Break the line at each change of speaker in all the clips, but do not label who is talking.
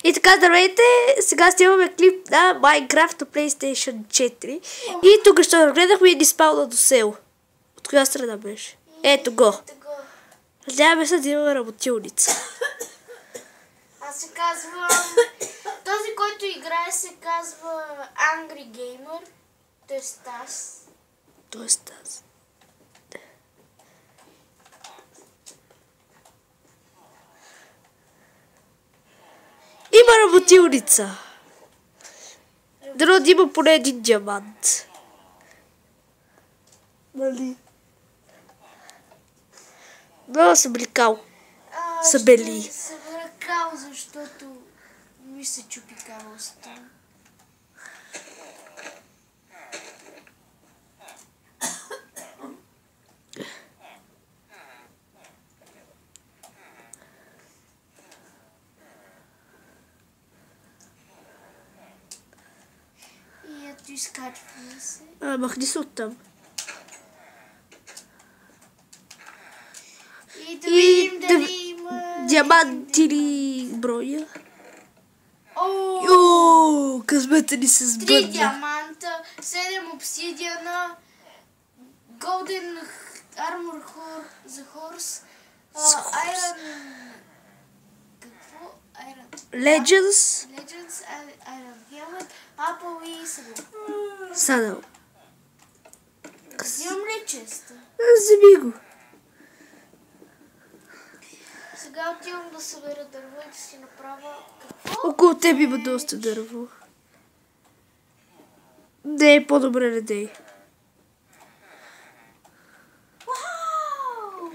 И така, здравейте! Сега снимаме клип на Minecraft на PlayStation 4. И тук ще разгледахме и ни спална до село. От коя страна беше? Ето го. Надяваме се да имаме работилница.
Аз се казвам... Този, който играе, се казва Angry Gamer. Той е Стас.
Той е Стас. Има работилница. Дано да има поне един диамант. Нали? Много са били кал. Са бели.
Ще събера кал, защото ми се чупи калото. И ето изкачваме се.
Махни се оттам.
И да видим дали има...
Диамант или броя. О, късмета ни се сбъдна.
3 диаманта, 7 обсидиана, Golden Armor за Horse, Iron... Какво? Iron...
Legends.
Iron Helmet, Apple и Saddle.
Садъл.
Взимам ли честа?
Вземи го.
Сега отивам да събера дърво и да си направя какво?
Около теб има доста дърво. Не е по-добре не дей.
Вау!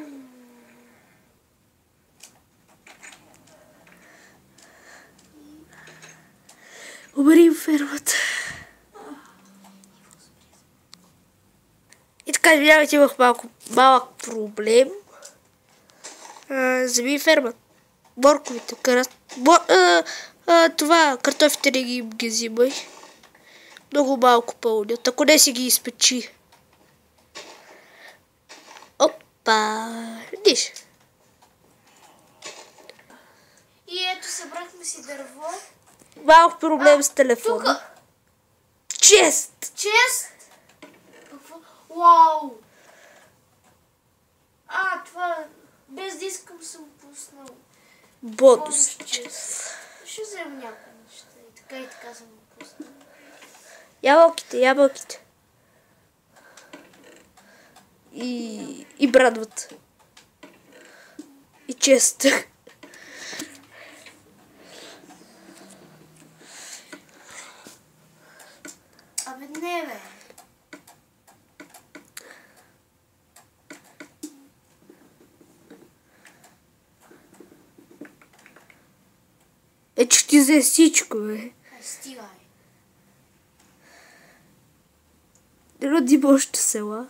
Оберим фермата. И така, извинявайте, имах малък проблем. Вземи фермата. Борковите, това, картофите не ги взимай. Много малко пълнят, ако не си ги изпечи. Опа, видиш?
И ето събрахме си дърво.
Малко проблем с телефона. Чест!
Чест! Какво? Вау! Това без да искам съм пуснал.
Бонус чест.
Ще взема някои неща. И така съм го пуснал.
Ябълките. И брадвата. И чест.
Абе не бе.
Че ти взе всичко, бе.
Стигай.
Дано да има още села.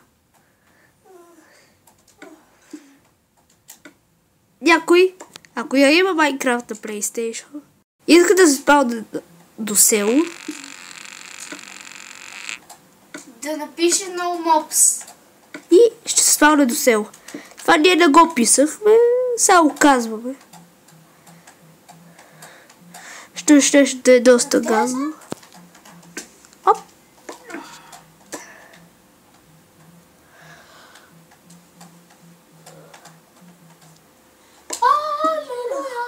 Някой, ако я има Minecraft на PlayStation, иска да се спалне до село,
Да напише No Mobs.
и ще се спалне до село. Това ние не го писахме, само казваме. Ще е доста газно. Оп!
Алелуя!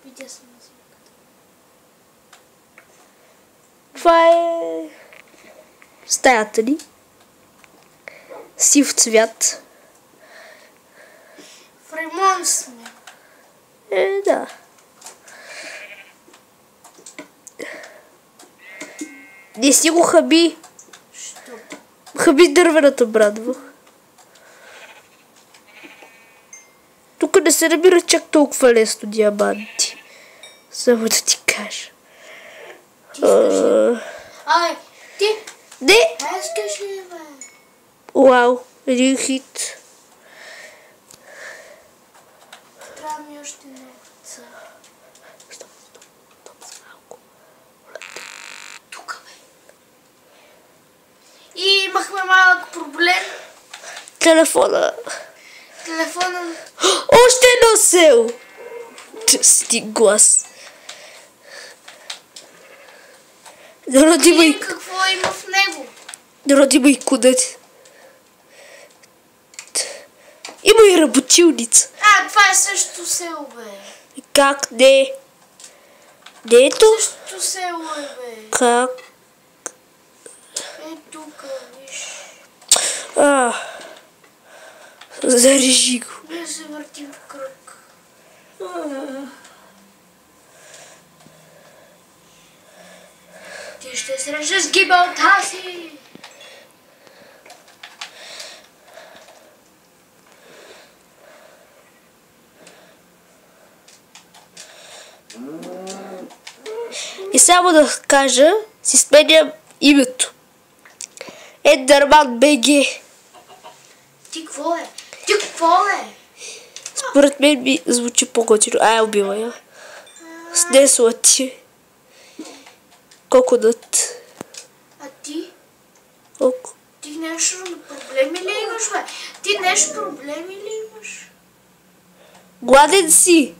Видя съм музиката.
Това е стаята ни. Сив цвят.
В ремонт сме.
Да. Не си го хаби.
Що?
Хаби дървената брадва. Тук не се набира чак толкова лесно диаманти. Само да ти кажа.
Ти?
Не!
Искаш ли, бе?
Уау, един хит.
Трябва ми още много ца.
Стоп, малко.
Тук, бе. И имахме малък проблем.
Телефона.
Телефона.
Още едно село! Ти глас.
Видим какво има в него.
Народи има и кудет. Има и работилница.
Това е същото село, бе.
Как не? Не ето?
Същото село е, бе.
Как?
Е, тук, виж.
Зарежи го.
Ние се въртим в кръг. Ти ще срещаш с гибелта си.
И само да кажа, си сменям името. Ендърман БГ.
Ти какво е? Ти какво е?
Според мен ми звучи по-готино. Убила я. Снесла ти. Колко дът?
А ти?
Колко?
Ти нещо проблеми ли имаш, бе? Ти нещо проблеми ли имаш?
Гладен си.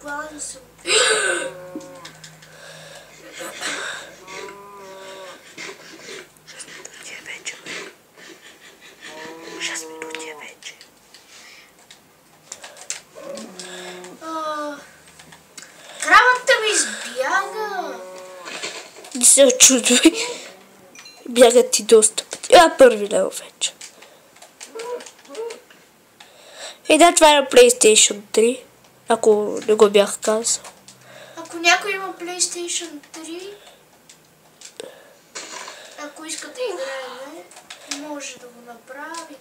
Гладен съм.
6 минути е вече.
Кравата ми избяга.
Не се очудвай. Бягат ти доста пъти. Първи лево вече. Това е на PlayStation 3. Ако не го бях казал.
Ако някой има PlayStation 3, ако иска да играем, може да го направим.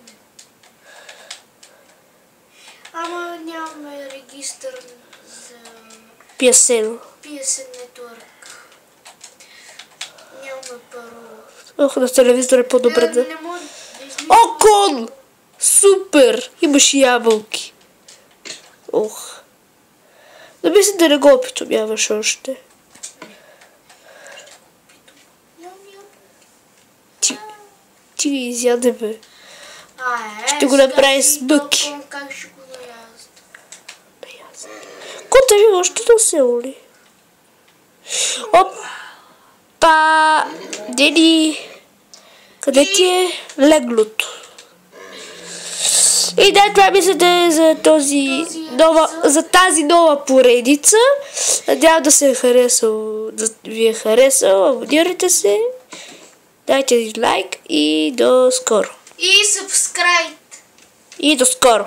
Ама нямаме регистър за
PSN.
PSN Network. Нямаме парола.
На телевизор е по-добре да...
Не може да излиза.
О, кон! Супер! Имаш ябълки. Да мисля да не го опитомяваш още. Ти ги изяде, бе. Ще го направи с бъки.
Как ще го наяздам?
Кота ви още да се оли. Опа! Дени! Къде ти е леглото? И това мисля да е за тази нова поредица. Надявам да се е харесал, да ви е харесал. Абонирайте се. Дайте лайк и до скоро.
И subscribe.
И до скоро.